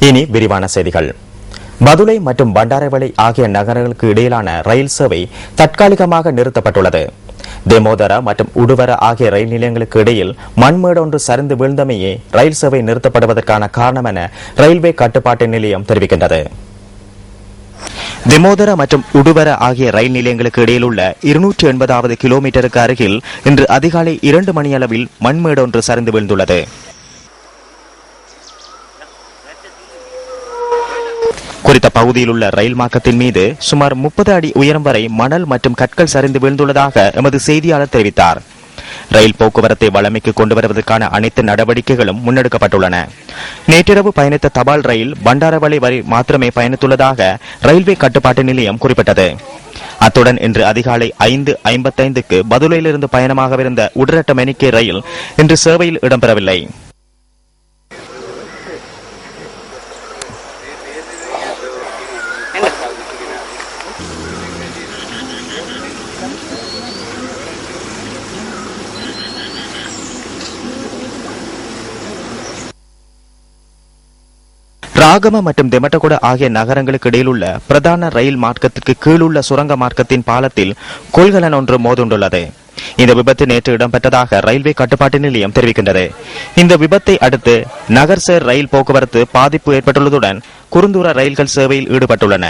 இனி விரிவான செய்திகள். பதுளை மற்றும் பண்டாரவளை ஆகிய நகரங்களுக்கு இடையிலான ரயில் சேவை தற்காலிகமாக நிறுத்தப்பட்டுள்ளது. தெமோதர மற்றும் உடுவர ஆகிய ரயில் நிலையங்களுக்கு இடையில் மண்மேடு ஒன்று சரிந்து வீழ்ந்தமையே ரயில் சேவை நிறுத்தப்படுவதற்கான காரணம் என ரயில்வே கட்டுப்பாட்டு நிலையம் தெரிவிக்கின்றது. தெமோதர மற்றும் உடுவர ஆகிய ரயில் நிலையங்களுக்கு இடையில் உள்ள 280வது கிலோமீட்டருக்கு அருகில் இன்று அதிகாலை 2 மணியளவில் மண்மேடு ஒன்று சரிந்து வீழ்ந்துள்ளது. குறித்த பகுதியில் உள்ள ரயில் மார்க்கத்தின் மீது சுமார் 30 அடி உயரம் வரை மணல் மற்றும் கற்கள் சரிந்து வீழ்ந்துள்ளதாக எமது செய்தியாளர் தெரிவித்தார். ரயில் போக்குவரத்தை வளமைக்கு கொண்டு வருவதற்கான அனைத்து நடவடிக்கைகளும் முன்னெடுக்கப்பட்டுள்ளன. நேற்றிரவு பயணித்த தபால் ரயில் பண்டாரவளை வரை மாத்திரமே பயணித்துள்ளதாக ரயில்வே கட்டுப்பாட்டு நிலையம் குறிப்பிட்டது. அத்துடன் இன்று அதிகாலை 5:55க்கு பதுளையிலிருந்து பயணமாகவிருந்த உடரட்ட மெனிக்கே ரயில் இன்று சேவையில் இடம்பெறவில்லை. ராகம மற்றும் தெமட்டகுட ஆகிய நகரங்களுக்கு இடையில் உள்ள பிரதான ரயில் மார்க்கத்திற்கு கீழுள்ள சுரங்க மார்க்கத்தின் பாலத்தில் கொள்கலன் ஒன்று மோதுண்டுள்ளது. இந்த விபத்து நேற்று இடம்பெற்றதாக ரயில்வே கட்டுப்பாட்டு நிலையம் தெரிவிக்கின்றது. இந்த விபத்தை அடுத்து நகர்சேர் ரயில் போக்குவரத்து பாதிப்பு ஏற்பட்டுள்ளதுடன் குறுந்தூர ரயில்கள் சேவையில் ஈடுபட்டுள்ளன.